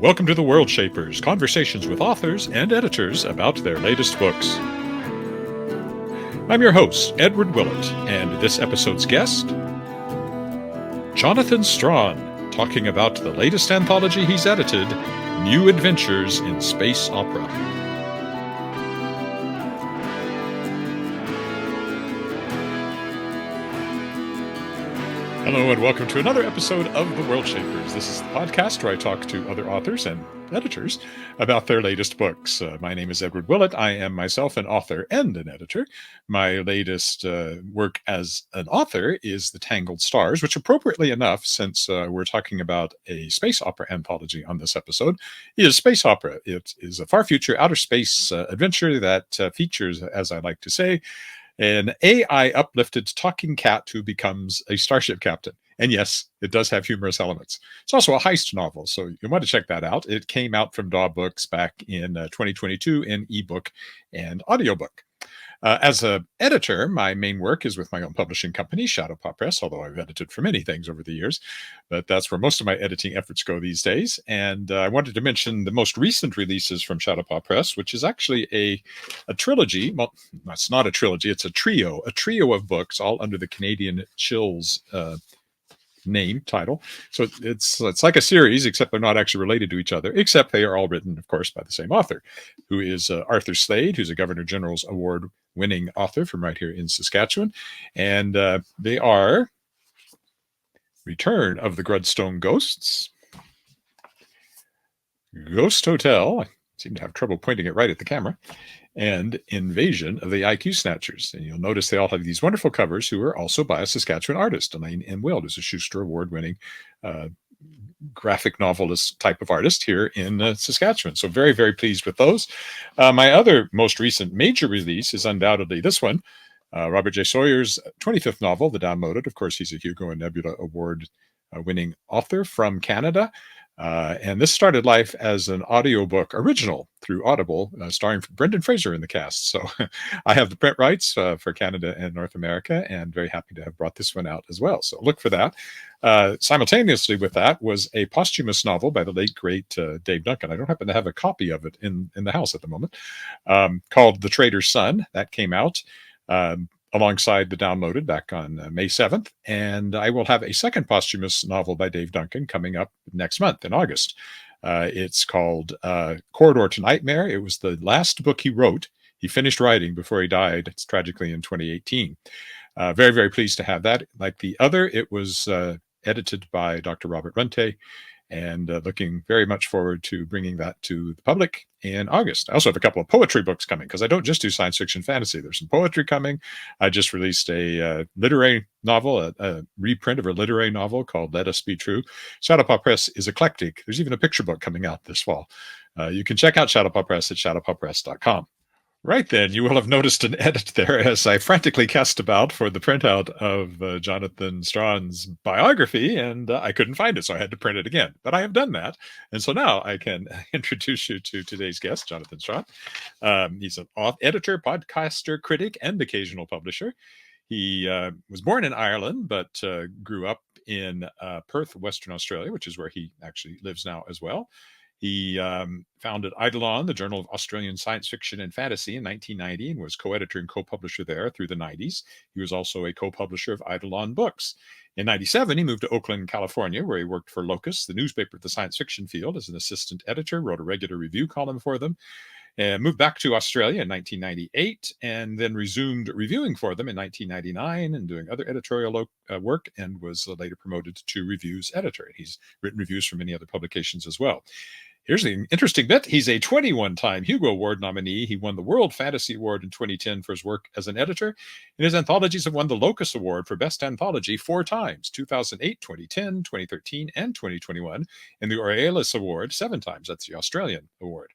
Welcome to the Worldshapers, conversations with authors and editors about their latest books. I'm your host, Edward Willett, and this episode's guest, Jonathan Strahan, talking about the latest anthology he's edited, New Adventures in Space Opera. Hello and welcome to another episode of The Worldshapers. This is the podcast where I talk to other authors and editors about their latest books. My name is Edward Willett. I am myself an author and an editor. My latest work as an author is The Tangled Stars, which appropriately enough, since we're talking about a space opera anthology on this episode, is space opera. It is a far future outer space adventure that features, as I like to say, an AI uplifted talking cat who becomes a starship captain. And yes, it does have humorous elements. It's also a heist novel, so you want to check that out. It came out from DAW Books back in 2022 in ebook and audiobook. As an editor, my main work is with my own publishing company, Shadowpaw Press, although I've edited for many things over the years. But that's where most of my editing efforts go these days. And I wanted to mention the most recent releases from Shadowpaw Press, which is actually a trilogy. Well, it's not a trilogy, it's a trio of books, all under the Canadian Chills title. So it's like a series, except they're not actually related to each other, except they are all written, of course, by the same author, who is Arthur Slade, who's a Governor General's Award-winning author from right here in Saskatchewan. And they are Return of the Grudstone Ghosts, Ghost Hotel, I seem to have trouble pointing it right at the camera, and Invasion of the IQ Snatchers. And you'll notice they all have these wonderful covers, who are also by a Saskatchewan artist, Elaine M. Wild, who's a Schuster Award-winning graphic novelist type of artist here in Saskatchewan. So very, very pleased with those. My other most recent major release is undoubtedly this one, Robert J. Sawyer's 25th novel, The Downloaded. Of course, he's a Hugo and Nebula Award-winning author from Canada. And this started life as an audiobook original through Audible, starring Brendan Fraser in the cast. So I have the print rights for Canada and North America, and very happy to have brought this one out as well. So look for that. Simultaneously with that was a posthumous novel by the late, great Dave Duncan. I don't happen to have a copy of it in the house at the moment, called The Trader's Son. That came out alongside The Downloaded back on May 7th. And I will have a second posthumous novel by Dave Duncan coming up next month in August. It's called Corridor to Nightmare. It was the last book he wrote. He finished writing before he died. It's tragically in 2018. Very, very pleased to have that. Like the other, it was edited by Dr. Robert Runte, and looking very much forward to bringing that to the public in August. I also have a couple of poetry books coming, because I don't just do science fiction fantasy. There's some poetry coming. I just released a literary novel, a reprint of a literary novel called Let Us Be True. Shadowpaw Press is eclectic. There's even a picture book coming out this fall. You can check out Shadowpaw Press at shadowpawpress.com. Right then, you will have noticed an edit there as I frantically cast about for the printout of Jonathan Strahan's biography, and I couldn't find it, so I had to print it again. But I have done that, and so now I can introduce you to today's guest, Jonathan Strahan. He's an editor, podcaster, critic, and occasional publisher. He was born in Ireland, but grew up in Perth, Western Australia, which is where he actually lives now as well. He founded Eidolon, the Journal of Australian Science Fiction and Fantasy, in 1990, and was co-editor and co-publisher there through the 90s. He was also a co-publisher of Eidolon Books. In 97, he moved to Oakland, California, where he worked for Locus, the newspaper of the science fiction field, as an assistant editor, wrote a regular review column for them, and moved back to Australia in 1998, and then resumed reviewing for them in 1999 and doing other editorial work, and was later promoted to reviews editor. He's written reviews for many other publications as well. Here's the interesting bit. He's a 21-time Hugo Award nominee. He won the World Fantasy Award in 2010 for his work as an editor. And his anthologies have won the Locus Award for Best Anthology 4 times, 2008, 2010, 2013, and 2021, and the Aurealis Award 7 times. That's the Australian award.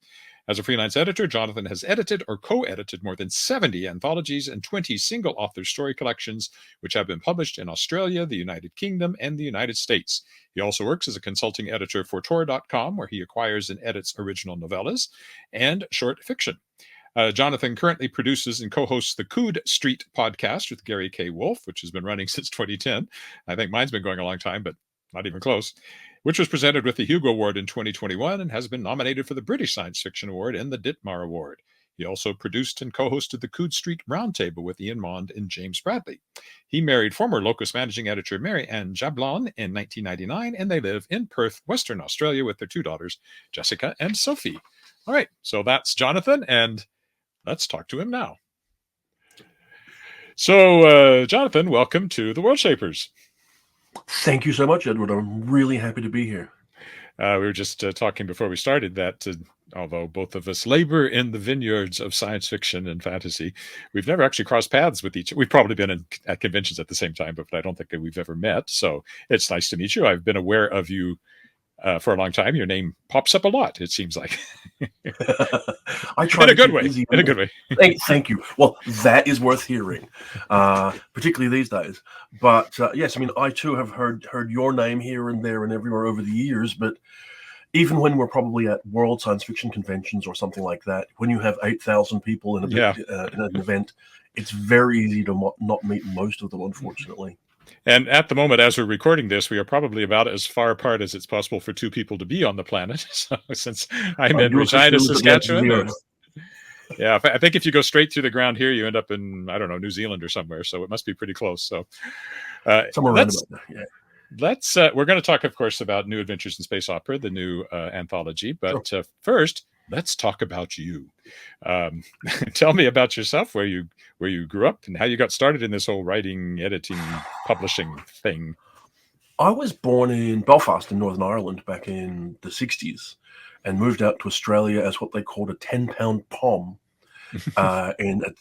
As a freelance editor, Jonathan has edited or co-edited more than 70 anthologies and 20 single-author story collections, which have been published in Australia, the United Kingdom, and the United States. He also works as a consulting editor for Tor.com, where he acquires and edits original novellas and short fiction. Jonathan currently produces and co-hosts the Coode Street podcast with Gary K. Wolfe, which has been running since 2010. I think mine's been going a long time, but not even close. which was presented with the Hugo Award in 2021 and has been nominated for the British Science Fiction Award and the Ditmar Award. He also produced and co-hosted the Coode Street Roundtable with Ian Mond and James Bradley. He married former Locus managing editor Mary Ann Jablon in 1999, and they live in Perth, Western Australia, with their two daughters, Jessica and Sophie. All right, so that's Jonathan, and let's talk to him now. So, Jonathan, welcome to the Worldshapers. Thank you so much, Edward. I'm really happy to be here. We were just talking before we started that although both of us labor in the vineyards of science fiction and fantasy, we've never actually crossed paths with each other. We've probably been at conventions at the same time, but I don't think that we've ever met. So it's nice to meet you. I've been aware of you for a long time. Your name pops up a lot, it seems like. I try in a good way. In a good way. Thank you. Well, that is worth hearing, particularly these days. But yes, I mean, I too have heard your name here and there and everywhere over the years. But even when we're probably at World Science Fiction conventions or something like that, when you have 8,000 people in an event, it's very easy to not meet most of them, unfortunately. And at the moment, as we're recording this, we are probably about as far apart as it's possible for two people to be on the planet. So, since I'm in Regina, Saskatchewan. Yeah, I think if you go straight through the ground here, you end up in, I don't know, New Zealand or somewhere. So it must be pretty close. So somewhere around about there, yeah. We're going to talk, of course, about New Adventures in Space Opera, the new anthology. But first, let's talk about you. Tell me about yourself, where you grew up and how you got started in this whole writing, editing, publishing thing. I was born in Belfast in Northern Ireland back in the 60s and moved out to Australia as what they called a 10-pound pom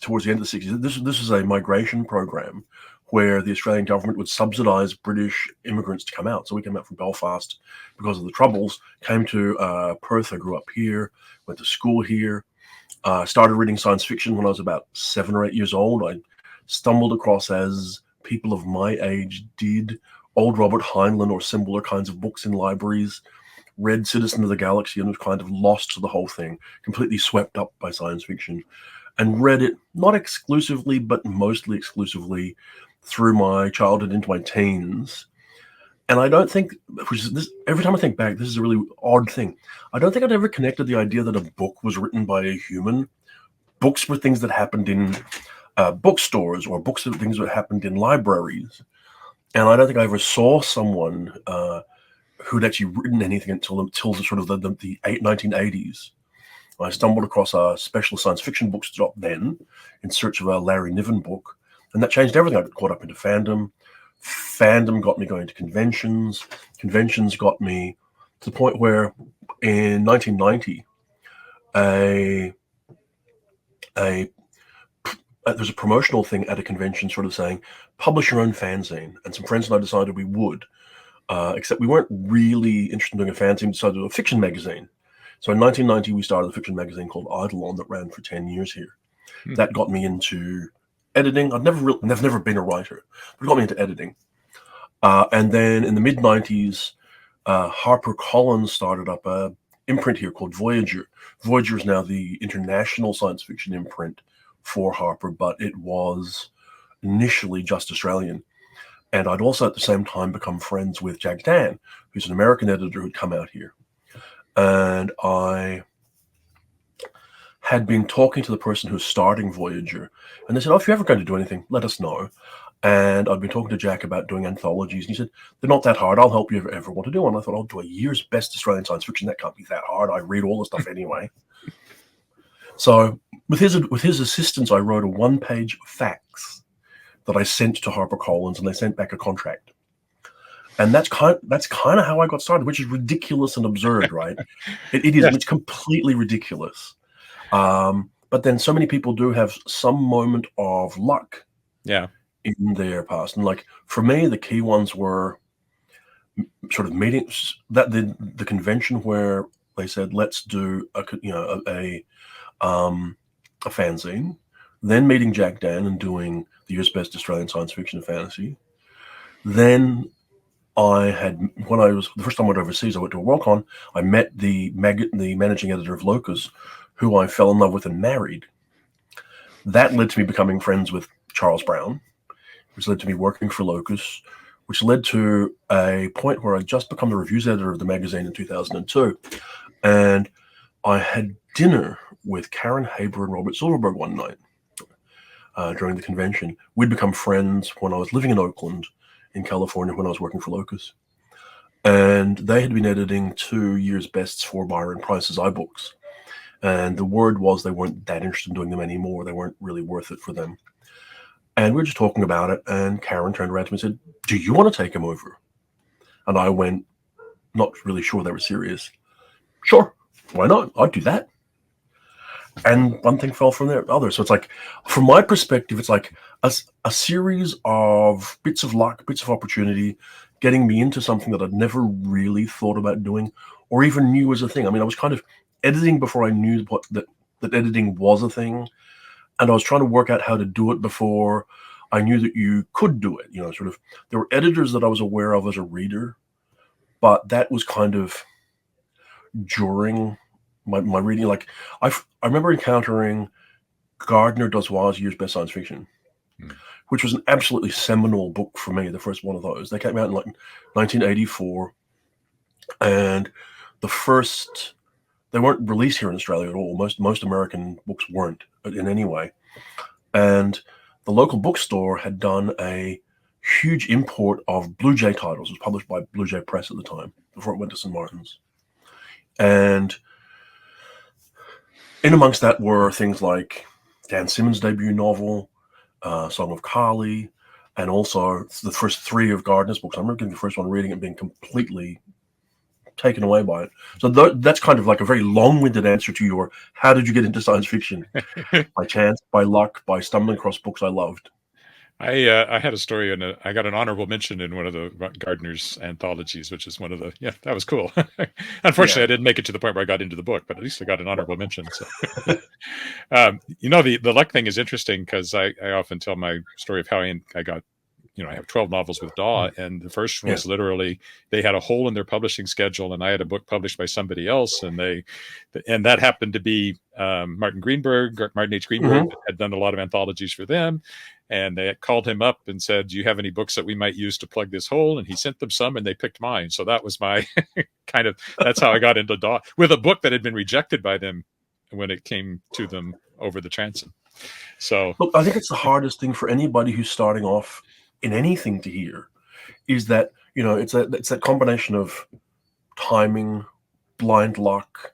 towards the end of the 60s. This is a migration program where the Australian government would subsidise British immigrants to come out. So we came out from Belfast because of the Troubles, came to Perth. I grew up here, went to school here, started reading science fiction when I was about 7 or 8 years old. I stumbled across, as people of my age did, old Robert Heinlein or similar kinds of books in libraries, read Citizen of the Galaxy and was kind of lost to the whole thing, completely swept up by science fiction, and read it not exclusively, but mostly exclusively through my childhood into my teens. And I don't think, every time I think back, this is a really odd thing. I don't think I'd ever connected the idea that a book was written by a human. Books were things that happened in bookstores, or things that happened in libraries. And I don't think I ever saw someone who'd actually written anything until the sort of the 1980s. I stumbled across a specialist science fiction bookstop then in search of a Larry Niven book. And that changed everything. I got caught up into fandom. Fandom got me going to conventions. Conventions got me to the point where in 1990, there's a promotional thing at a convention sort of saying, publish your own fanzine. And some friends and I decided we would, except we weren't really interested in doing a fanzine, we decided to do a fiction magazine. So in 1990, we started a fiction magazine called Eidolon that ran for 10 years here. That got me into editing. I've never been a writer, but it got me into editing. And then in the mid-90s, HarperCollins started up a imprint here called Voyager. Voyager is now the international science fiction imprint for Harper, but it was initially just Australian. And I'd also at the same time become friends with Jack Dan, who's an American editor who'd come out here. And I had been talking to the person who's starting Voyager, and they said, if you're ever going to do anything, let us know. And I'd been talking to Jack about doing anthologies, and he said, they're not that hard. I'll help you if you ever want to do one. I thought, I'll do a year's best Australian science fiction. That can't be that hard. I read all the stuff anyway. So with his assistance, I wrote a one-page fax that I sent to HarperCollins, and they sent back a contract. And that's kind of how I got started, which is ridiculous and absurd, right? It is. Yes. It's completely ridiculous. But then so many people do have some moment of luck in their past. And like for me, the key ones were sort of meetings, that the convention where they said, let's do a fanzine, then meeting Jack Dan and doing the year's best Australian science fiction and fantasy. Then the first time I went overseas, I went to a Worldcon. I met the managing editor of Locus, who I fell in love with and married. That led to me becoming friends with Charles Brown, which led to me working for Locus, which led to a point where I'd just become the reviews editor of the magazine in 2002. And I had dinner with Karen Haber and Robert Silverberg one night during the convention. We'd become friends when I was living in Oakland, in California, when I was working for Locus. And they had been editing 2 years' bests for Byron Price's iBooks. And the word was they weren't that interested in doing them anymore. They weren't really worth it for them. And we were just talking about it, and Karen turned around to me and said, "Do you want to take him over?" And I went, not really sure they were serious. "Sure, why not? I'd do that." And one thing fell from the other. So it's like, from my perspective, it's like a series of bits of luck, bits of opportunity, getting me into something that I'd never really thought about doing or even knew was a thing. I mean, I was kind of editing before I knew that editing was a thing. And I was trying to work out how to do it before I knew that you could do it. Sort of, there were editors that I was aware of as a reader, but that was kind of during my reading. Like, I remember encountering Gardner Dozois's Year's Best Science Fiction, which was an absolutely seminal book for me, the first one of those. They came out in like 1984, and they weren't released here in Australia at all. Most American books weren't in any way. And the local bookstore had done a huge import of Blue Jay titles. It was published by Blue Jay Press at the time, before it went to St. Martin's. And in amongst that were things like Dan Simmons' debut novel, Song of Kali, and also the first 3 of Gardner's books. I remember getting the first one, reading it, and being completely taken away by it. So that's kind of like a very long-winded answer to your, how did you get into science fiction? By chance, by luck, by stumbling across books I loved. I had a story, and I got an honorable mention in one of the Gardner's anthologies, which is one of the, that was cool. Unfortunately, I didn't make it to the point where I got into the book, but at least I got an honorable mention. So, the luck thing is interesting, because I often tell my story of how I got, I have 12 novels with Daw, and the first one was literally, they had a hole in their publishing schedule, and I had a book published by somebody else, and that happened to be Martin H. Greenberg had done a lot of anthologies for them, and they called him up and said, "Do you have any books that we might use to plug this hole?" And he sent them some, and they picked mine. So that was my that's how I got into Daw, with a book that had been rejected by them when it came to them over the transom. So look, I think it's the hardest thing for anybody who's starting off in anything to hear, is that it's that combination of timing, blind luck,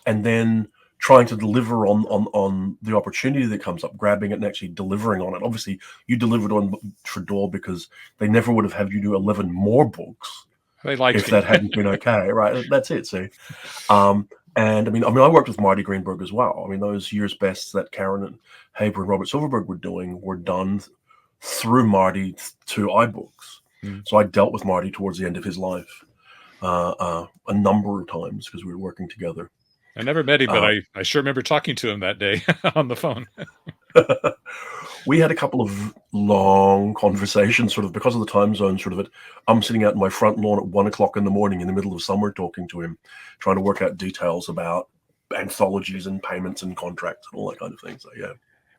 and then trying to deliver on the opportunity that comes up, grabbing it and actually delivering on it. Obviously, you delivered on for Daw because they never would have had you do 11 more books if that hadn't been okay, right? That's it. See, and I mean, I worked with Marty Greenberg as well. I mean, those year's bests that Karen and Haber and Robert Silverberg were doing were done through Marty to iBooks. So I dealt with Marty towards the end of his life a number of times because we were working together. I never met him, but I sure remember talking to him that day on the phone. We had a couple of long conversations, sort of because of the time zone. I'm sitting out in my front lawn at 1 o'clock in the morning in the middle of summer, talking to him, trying to work out details about anthologies and payments and contracts and all that kind of thing. So yeah.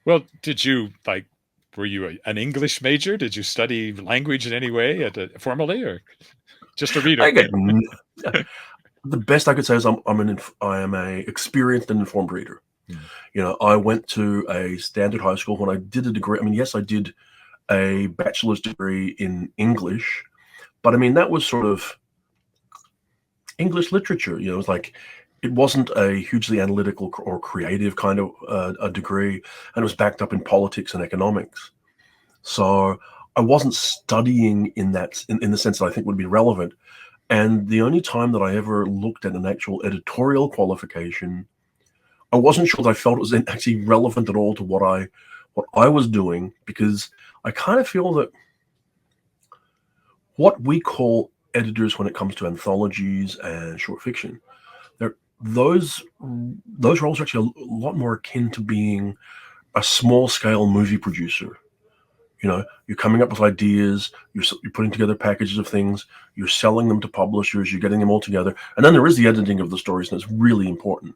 Well, did you were you an English major? Did you study language in any way formally, or just a reader? The best I could say is I am a experienced and informed reader. I went to a standard high school when I did a degree. I mean, yes, I did a bachelor's degree in English, but I mean, that was sort of English literature. It was like, it wasn't a hugely analytical or creative kind of a degree, and it was backed up in politics and economics. So I wasn't studying in the sense that I think would be relevant. And the only time that I ever looked at an actual editorial qualification, I wasn't sure that I felt it was actually relevant at all to what I was doing, because I kind of feel that what we call editors when it comes to anthologies and short fiction, those roles are actually a lot more akin to being a small scale movie producer. You're coming up with ideas, you're putting together packages of things, you're selling them to publishers, you're getting them all together. And then there is the editing of the stories, and it's really important.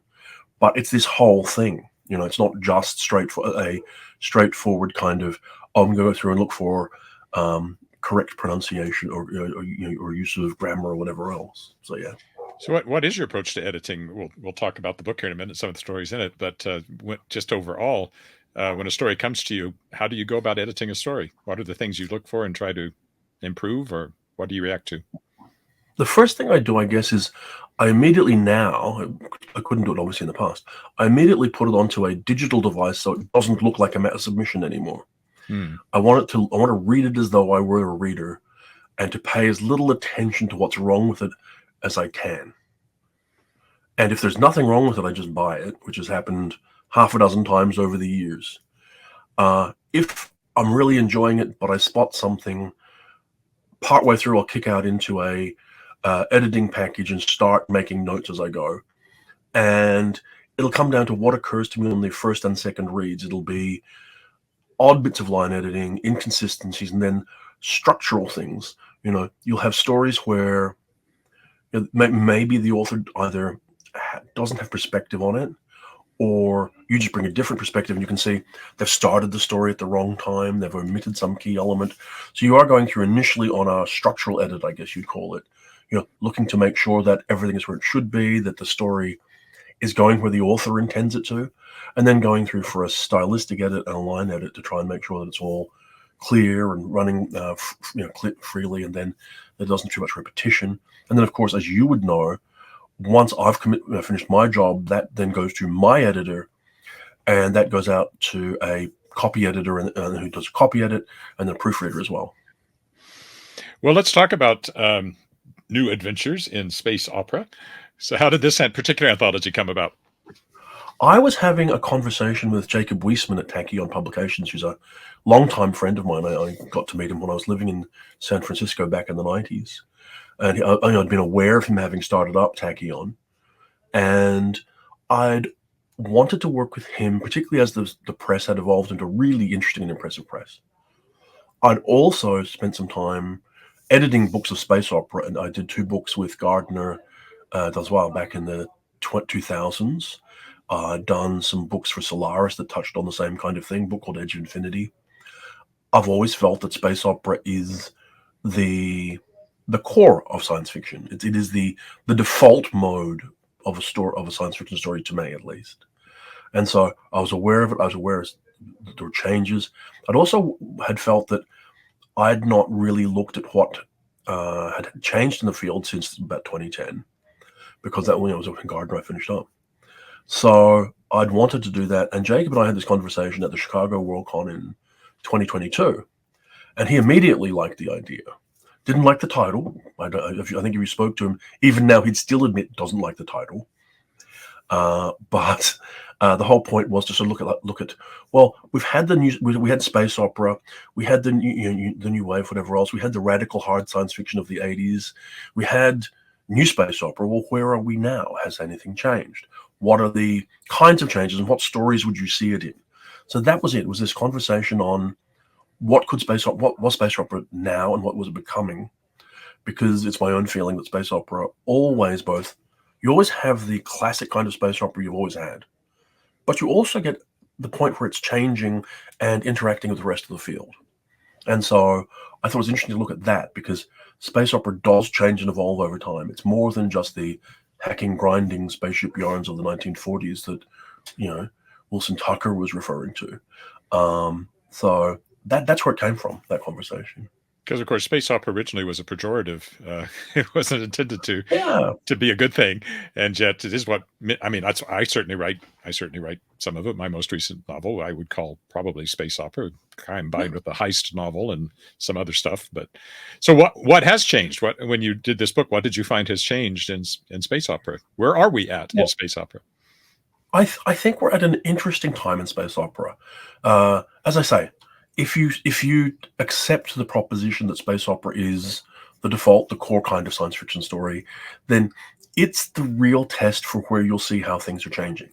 But it's this whole thing. It's not just a straightforward kind of, I'm going to go through and look for correct pronunciation or use of grammar or whatever else. So yeah. So what is your approach to editing? We'll talk about the book here in a minute, some of the stories in it, but just overall, when a story comes to you, how do you go about editing a story? What are the things you look for and try to improve, or what do you react to? The first thing I do, I guess, is I immediately now, I couldn't do it obviously in the past, I immediately put it onto a digital device so it doesn't look like a meta submission anymore. Hmm. I want to read it as though I were a reader and to pay as little attention to what's wrong with it as I can. And if there's nothing wrong with it, I just buy it, which has happened half a dozen times over the years. If I'm really enjoying it, but I spot something partway through, I'll kick out into a editing package and start making notes as I go. And it'll come down to what occurs to me on the first and second reads. It'll be odd bits of line editing, inconsistencies, and then structural things. You'll have stories where maybe the author either doesn't have perspective on it, or you just bring a different perspective and you can see they've started the story at the wrong time, they've omitted some key element. So you are going through initially on a structural edit, I guess you'd call it, looking to make sure that everything is where it should be, that the story is going where the author intends it to, and then going through for a stylistic edit and a line edit to try and make sure that it's all clear and running freely, and then there doesn't too much repetition. And then, of course, as you would know, once I've finished my job, that then goes to my editor, and that goes out to a copy editor and who does a copy edit, and then a proofreader as well. Well, let's talk about new adventures in space opera. So how did this particular anthology come about? I was having a conversation with Jacob Weisman at Tachyon Publications, who's a longtime friend of mine. I got to meet him when I was living in San Francisco back in the 90s. And I'd been aware of him having started up Tachyon. And I'd wanted to work with him, particularly as the press had evolved into really interesting and impressive press. I'd also spent some time editing books of space opera, and I did 2 books with Gardner as well back in the 2000s. I'd done some books for Solaris that touched on the same kind of thing, a book called Edge of Infinity. I've always felt that space opera is the core of science fiction. It is the default mode of a science fiction story, to me at least. And so I was aware of it. I was aware that there were changes. I'd also had felt that I'd not really looked at what had changed in the field since about 2010, because that when I was in Gardner, I finished up. So I'd wanted to do that. And Jacob and I had this conversation at the Chicago Worldcon in 2022. And he immediately liked the idea. Didn't like the title. I think if you spoke to him, even now he'd still admit doesn't like the title. But the whole point was to sort of look at. Well, we've had we had space opera, we had the new wave, whatever else. We had the radical hard science fiction of the 80s. We had new space opera. Well, where are we now? Has anything changed? What are the kinds of changes, and what stories would you see it in? So that was it. It was this conversation on what was space opera now, and what was it becoming? Because it's my own feeling that space opera you always have the classic kind of space opera you've always had, but you also get the point where it's changing and interacting with the rest of the field. And so I thought it was interesting to look at that, because space opera does change and evolve over time. It's more than just the hacking, grinding spaceship yarns of the 1940s that, Wilson Tucker was referring to. So that's where it came from, that conversation. Because of course, space opera originally was a pejorative. It wasn't intended Yeah. to be a good thing, and yet it is what I mean. I certainly write some of it. My most recent novel I would call probably space opera, combined with the heist novel and some other stuff. But so what has changed? When you did this book, what did you find has changed in space opera? Where are we at in space opera? I think we're at an interesting time in space opera. As I say, if you accept the proposition that space opera is the default, the core kind of science fiction story, then it's the real test for where you'll see how things are changing.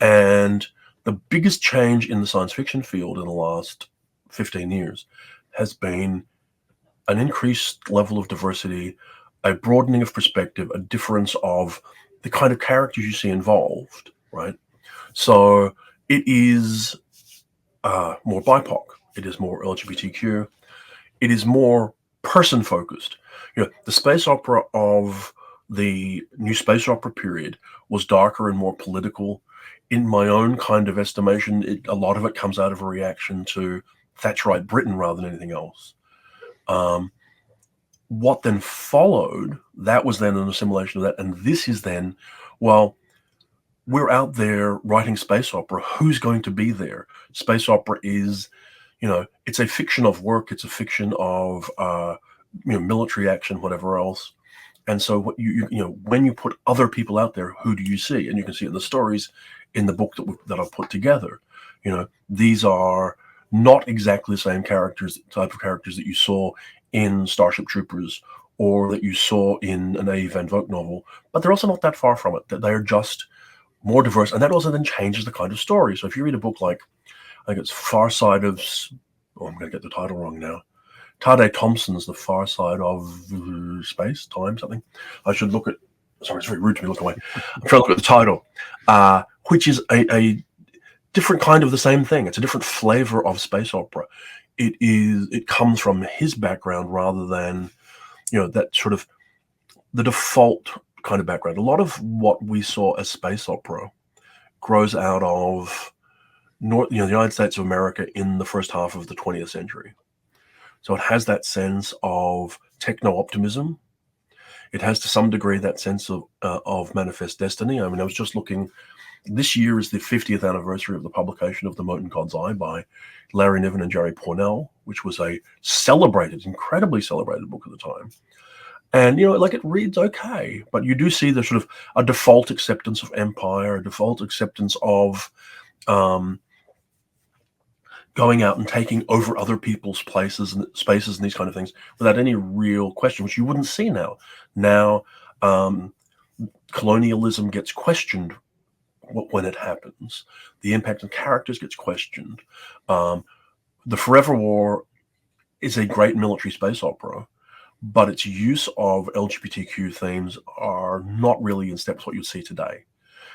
And the biggest change in the science fiction field in the last 15 years has been an increased level of diversity, a broadening of perspective, a difference of the kind of characters you see involved, right? So it is more BIPOC. It is more LGBTQ. It is more person-focused. The space opera of the new space opera period was darker and more political. In my own kind of estimation, a lot of it comes out of a reaction to Thatcherite Britain rather than anything else. What then followed, that was then an assimilation of that. And this is then, well, we're out there writing space opera. Who's going to be there? Space opera is, it's a fiction of work. It's a fiction of, military action, whatever else. And so what when you put other people out there, who do you see? And you can see it in the stories in the book that I've put together. These are not exactly the same type of characters that you saw in Starship Troopers or that you saw in an A. Van Vogt novel, but they're also not that far from it. That they're just more diverse, and that also then changes the kind of story. So if you read a book like, I think it's Far Side of, I'm going to get the title wrong now, Tade Thompson's The Far Side of Space, Time, something. I should look at, sorry, it's very rude to me, look away. I'm trying to look at the title, which is a different kind of the same thing. It's a different flavor of space opera. It comes from his background rather than, that sort of the default kind of background. A lot of what we saw as space opera grows out of the United States of America in the first half of the 20th century. So it has that sense of techno-optimism. It has to some degree that sense of manifest destiny. I mean, I was just looking, this year is the 50th anniversary of the publication of The Mote in God's Eye by Larry Niven and Jerry Pournelle, which was a incredibly celebrated book at the time. And, it reads okay, but you do see the sort of a default acceptance of empire, a default acceptance of going out and taking over other people's places and spaces and these kind of things without any real question, which you wouldn't see now. Now, colonialism gets questioned when it happens. The impact on characters gets questioned. The Forever War is a great military space opera, but its use of LGBTQ themes are not really in step with what you'd see today.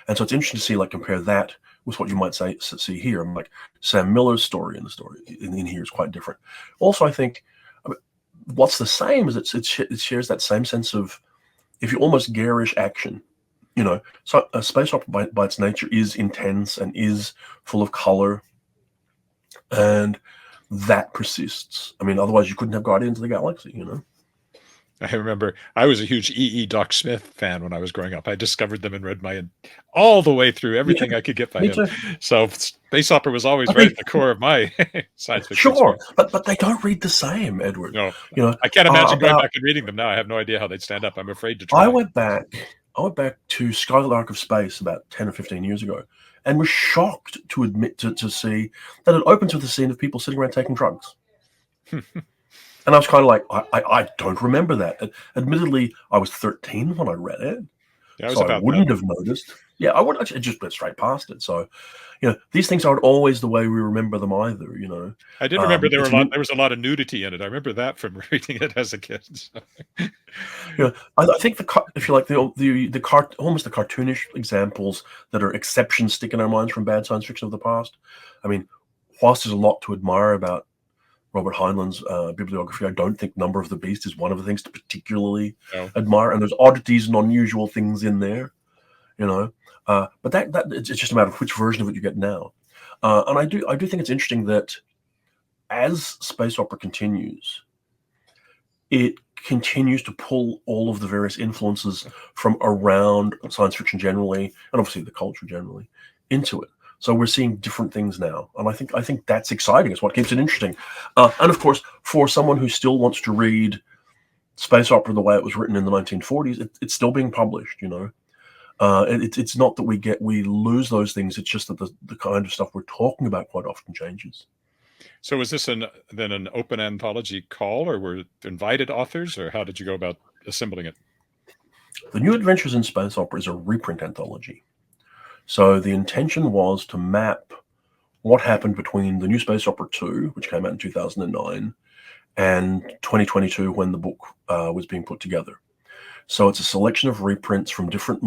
And so it's interesting to see, compare that with what you might see here. Like Sam Miller's story in here is quite different. Also, I think what's the same is it shares that same sense of, if you almost garish action. So a space opera by its nature is intense and is full of color, and that persists. I mean, otherwise you couldn't have Guardians of the Galaxy, I remember I was a huge E. Doc Smith fan when I was growing up. I discovered them and read all the way through everything I could get by him. So space opera was always right at the core of my science fiction. Sure, but they don't read the same, Edward. No, I can't imagine going back and reading them now. I have no idea how they'd stand up. I'm afraid to try. I went back to Scarlet Arc of Space about 10 or 15 years ago and was shocked to admit to see that it opens with a scene of people sitting around taking drugs. And I was kind of like, I don't remember that. Admittedly, I was 13 when I read it, so I wouldn't have noticed. Yeah, I wouldn't. I just went straight past it. So, these things aren't always the way we remember them either. I did remember there was a lot of nudity in it. I remember that from reading it as a kid. So. I think if you like almost the cartoonish examples that are exceptions stick in our minds from bad science fiction of the past. I mean, whilst there's a lot to admire about Robert Heinlein's bibliography, I don't think Number of the Beast is one of the things to particularly admire. And there's oddities and unusual things in there, but that it's just a matter of which version of it you get now. And I do think it's interesting that as space opera continues, it continues to pull all of the various influences from around science fiction generally, and obviously the culture generally, into it. So we're seeing different things now, and I think that's exciting. It's what keeps it interesting. And of course, for someone who still wants to read space opera the way it was written in the 1940s, it's still being published. It's not that we lose those things. It's just that the kind of stuff we're talking about quite often changes. So was this then an open anthology call, or were invited authors, or how did you go about assembling it? The New Adventures in Space Opera is a reprint anthology. So the intention was to map what happened between the New Space Opera 2, which came out in 2009, and 2022 when the book was being put together. So it's a selection of reprints from different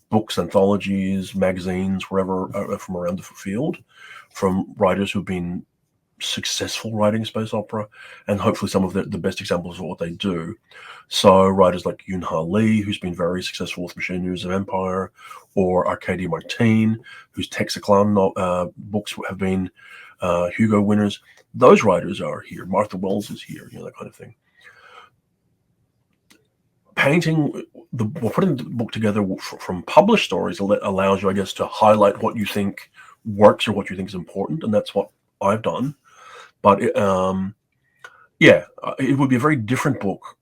books, anthologies, magazines, wherever from around the field, from writers who've been successful writing space opera, and hopefully some of the best examples of what they do. So writers like Yoon-Ha Lee, who's been very successful with Machineries of Empire, or Arcadia Martin, whose Texaclan books have been Hugo winners. Those writers are here. Martha Wells is here, that kind of thing. Putting the book together from published stories allows you, I guess, to highlight what you think works or what you think is important, and that's what I've done. But it would be a very different book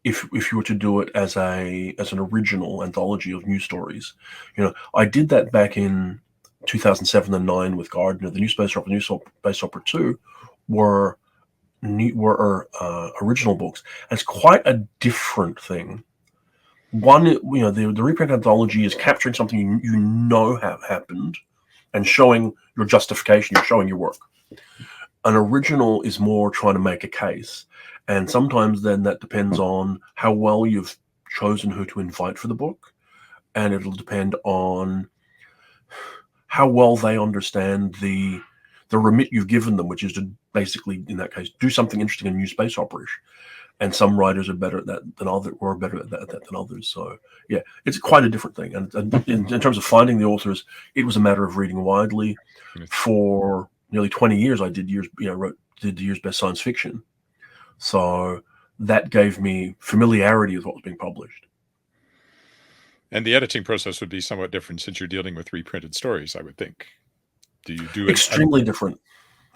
if you were to do it as an original anthology of new stories. I did that back in 2007 and 2009 with Gardner. The New Space Opera, New Space Opera 2 were original books. And it's quite a different thing. One, the reprint anthology is capturing something you know have happened and showing your justification, you're showing your work. An original is more trying to make a case. And sometimes then that depends on how well you've chosen who to invite for the book. And it'll depend on how well they understand the remit you've given them, which is to basically, in that case, do something interesting in new space opera-ish. And some writers are better at that than others, or better at that than others. So yeah, it's quite a different thing. And in terms of finding the authors, it was a matter of reading widely. For nearly 20 years, I did years best science fiction. So that gave me familiarity with what was being published. And the editing process would be somewhat different since you're dealing with reprinted stories, I would think. Do you do extremely different?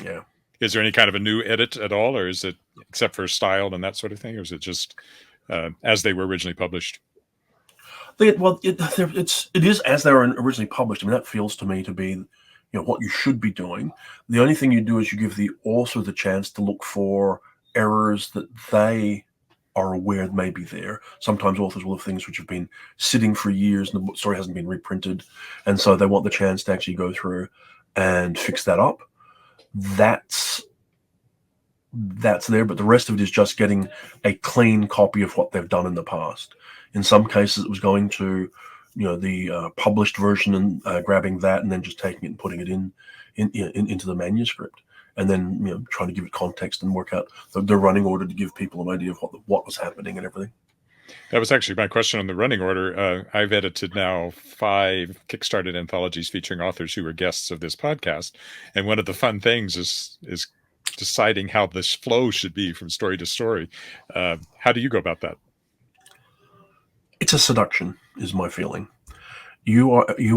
Yeah. Is there any kind of a new edit at all, or is it, except for style and that sort of thing, or is it just as they were originally published? It is as they were originally published. I mean, that feels to me to be, what you should be doing. The only thing you do is you give the author the chance to look for errors that they are aware may be there. Sometimes authors will have things which have been sitting for years and the story hasn't been reprinted, and so they want the chance to actually go through and fix that up. That's there, but the rest of it is just getting a clean copy of what they've done in the past. In some cases, it was going to, the published version and grabbing that and then just taking it and putting it into the manuscript, and then trying to give it context and work out the running order to give people an idea of what was happening and everything. That was actually my question on the running order. I've edited now 5 Kickstarted anthologies featuring authors who were guests of this podcast. And one of the fun things is deciding how this flow should be from story to story. How do you go about that? It's a seduction, is my feeling. You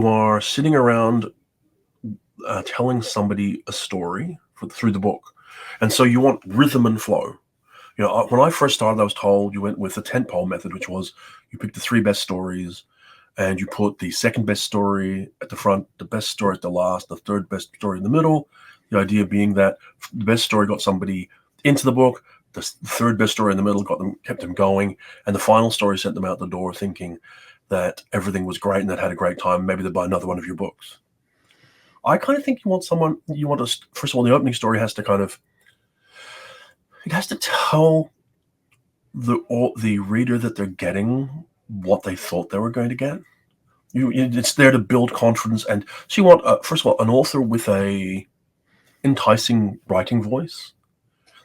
are sitting around telling somebody a story through the book. And so you want rhythm and flow. When I first started, I was told you went with the tentpole method, which was you pick the 3 best stories and you put the second best story at the front, the best story at the last, the third best story in the middle. The idea being that the best story got somebody into the book, the third best story in the middle kept them going, and the final story sent them out the door thinking that everything was great and they'd had a great time. Maybe they'd buy another one of your books. I kind of think first of all, the opening story has to it has to tell the reader that they're getting what they thought they were going to get. It's there to build confidence, and so you want first of all an author with a enticing writing voice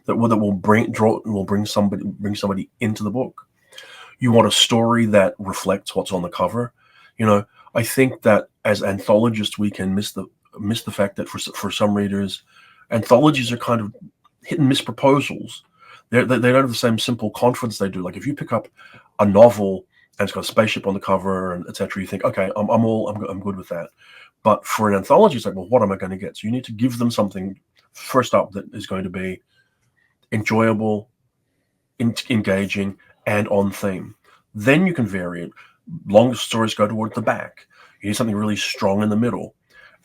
that will bring somebody into the book. You want a story that reflects what's on the cover. I think that as anthologists we can miss the fact that for some readers, anthologies are kind of hit and miss proposals. They don't have the same simple confidence they do. Like if you pick up a novel and it's got a spaceship on the cover and etc., you think, okay, I'm good with that. But for an anthology, it's like, well, what am I going to get? So you need to give them something first up that is going to be enjoyable, engaging, and on theme. Then you can vary it. Longer stories go toward the back. You need something really strong in the middle.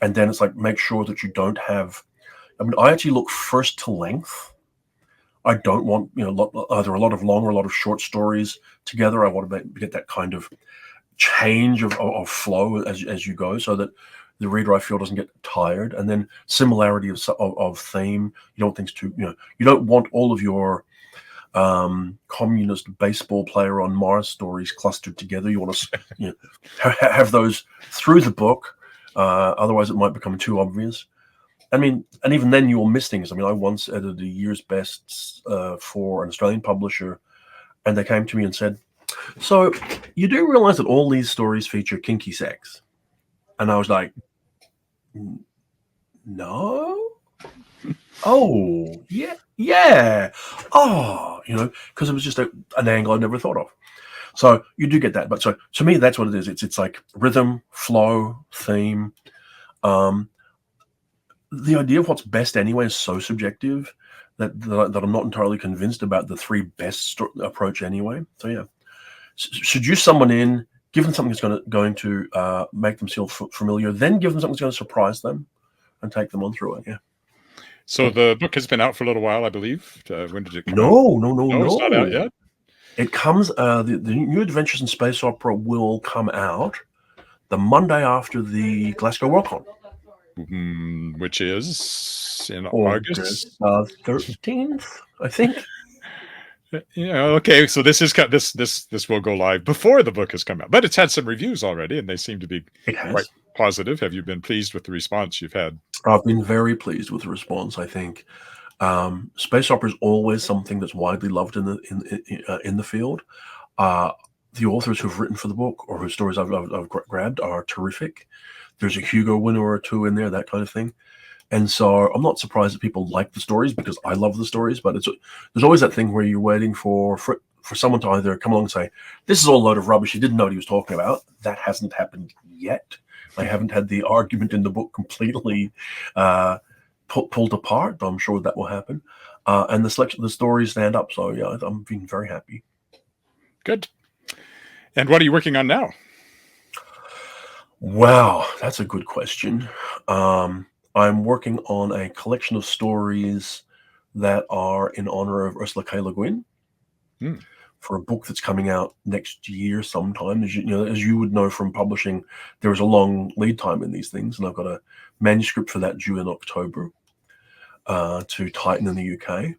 And then it's like, make sure that you don't have, I actually look first to length. I don't want, either a lot of long or a lot of short stories together. I want to get that kind of change of flow as you go, so that the reader, I feel, doesn't get tired. And then similarity of theme. You don't want things to, you don't want all of your communist baseball player on Mars stories clustered together. You want to, have those through the book. Otherwise, it might become too obvious. I mean, and even then you'll miss things. I mean, I once edited a year's bests for an Australian publisher, and they came to me and said, "So you do realize that all these stories feature kinky sex?" And I was like, "No." Oh, yeah, yeah. Oh, because it was just an angle I never thought of. So you do get that. But so to me, that's what it is. It's like rhythm, flow, theme. The idea of what's best anyway is so subjective that I'm not entirely convinced about the three best approach anyway. So yeah, seduce someone in, give them something that's going to make them feel familiar, then give them something that's going to surprise them and take them on through it. Yeah. So the book has been out for a little while, I believe. When did it come out? No. No, it's not out yet. It comes. The New Adventures in Space Opera will come out the Monday after the Glasgow Worldcon, which is in August 13th, I think. Okay, so this will go live before the book has come out, but it's had some reviews already, and they seem to be quite positive. Have you been pleased with the response you've had? I've been very pleased with the response. I think space opera is always something that's widely loved in the field. The authors who've written for the book or whose stories I've grabbed are terrific. There's a Hugo winner or two in there, that kind of thing. And so I'm not surprised that people like the stories because I love the stories, but there's always that thing where you're waiting for someone to either come along and say, "This is all a load of rubbish. You didn't know what he was talking about." That hasn't happened yet. I haven't had the argument in the book completely pulled apart. I'm sure that will happen. And the stories stand up. So yeah, I'm being very happy. Good. And what are you working on now? Wow, that's a good question. I'm working on a collection of stories that are in honor of Ursula K. Le Guin for a book that's coming out next year sometime. As you would know from publishing, there is a long lead time in these things, and I've got a manuscript for that due in October to Titan in the UK.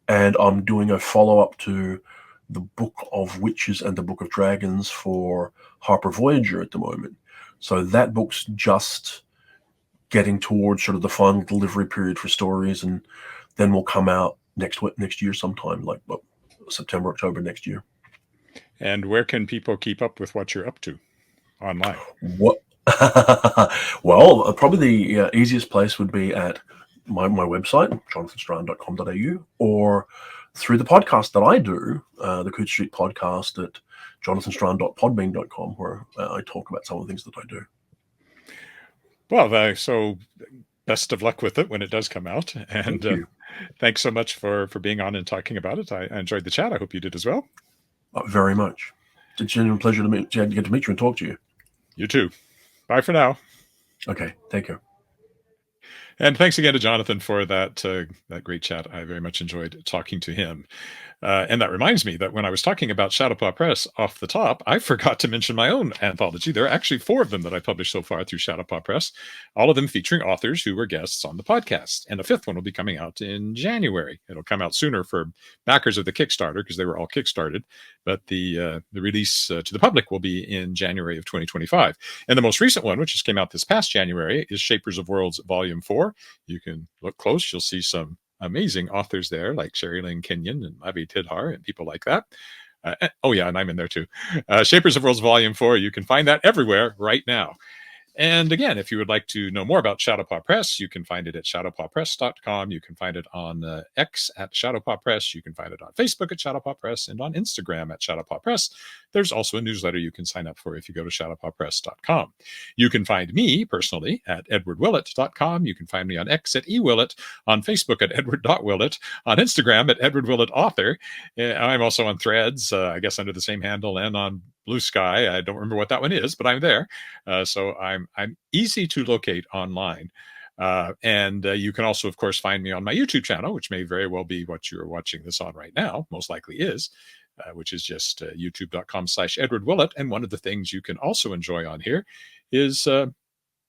And I'm doing a follow-up to the Book of Witches and the Book of Dragons for Harper Voyager at the moment. So that book's just getting towards sort of the final delivery period for stories, and then will come out next year sometime, like September, October next year. And where can people keep up with what you're up to online? What? Well, probably the easiest place would be at my website, jonathanstrahan.com.au, or through the podcast that I do, the Coode Street podcast at jonathanstrahan.podbean.com, where I talk about some of the things that I do. Well, so best of luck with it when it does come out. And thanks so much for being on and talking about it. I enjoyed the chat. I hope you did as well. Very much. It's a genuine pleasure to get to meet you and talk to you. You too. Bye for now. Okay. Take care. And thanks again to Jonathan for that great chat. I very much enjoyed talking to him. And that reminds me that when I was talking about Shadowpaw Press off the top, I forgot to mention my own anthology. There are actually 4 of them that I published so far through Shadowpaw Press, all of them featuring authors who were guests on the podcast. And the 5th one will be coming out in January. It'll come out sooner for backers of the Kickstarter because they were all kickstarted. But the release to the public will be in January of 2025. And the most recent one, which just came out this past January, is Shapers of Worlds Volume 4. You can look close. You'll see some amazing authors there like Sherry Lynn Kenyon and Avi Tidhar and people like that. Oh yeah, and I'm in there too. Shapers of Worlds Volume 4. You can find that everywhere right now. And again, if you would like to know more about Shadowpaw Press, you can find it at shadowpawpress.com. You can find it on X at Shadowpaw Press. You can find it on Facebook at Shadowpaw Press and on Instagram at Shadowpaw Press. There's also a newsletter you can sign up for if you go to shadowpawpress.com. You can find me personally at edwardwillett.com. You can find me on X at ewillett, on Facebook at edward.willett, on Instagram at edwardwillettauthor. I'm also on Threads, I guess under the same handle, and on Bluesky. I don't remember what that one is, but I'm there. So I'm easy to locate online. And you can also, of course, find me on my YouTube channel, which may very well be what you're watching this on right now, most likely is, which is just youtube.com/Edward Willett. And one of the things you can also enjoy on here is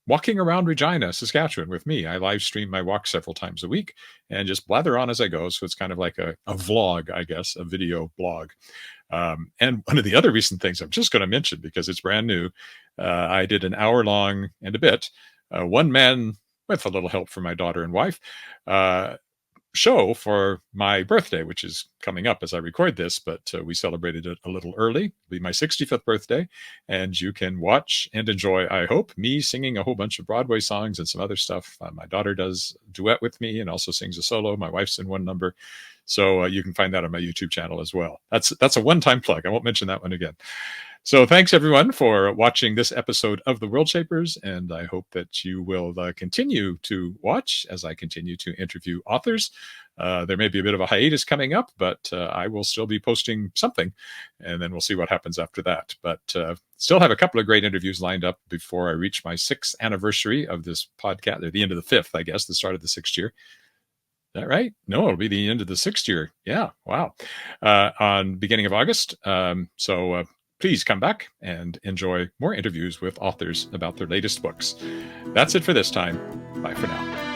walking around Regina, Saskatchewan with me. I live stream my walk several times a week and just blather on as I go. So it's kind of like a vlog, I guess, a video blog. And one of the other recent things I'm just going to mention because it's brand new, I did an hour long and a bit, one-man, with a little help from my daughter and wife, show for my birthday, which is coming up as I record this, but we celebrated it a little early. It'll be my 65th birthday, and you can watch and enjoy, I hope, me singing a whole bunch of Broadway songs and some other stuff. My daughter does a duet with me and also sings a solo. My wife's in one number. So you can find that on my YouTube channel as well. That's a one-time plug. I won't mention that one again. So thanks, everyone, for watching this episode of the Worldshapers, and I hope that you will continue to watch as I continue to interview authors. There may be a bit of a hiatus coming up, but I will still be posting something, and then we'll see what happens after that. But still have a couple of great interviews lined up before I reach my 6th anniversary of this podcast, or the end of the 5th, I guess, the start of the 6th year. Is that right? No, it'll be the end of the 6th year. Yeah, wow. On beginning of August. So please come back and enjoy more interviews with authors about their latest books. That's it for this time. Bye for now.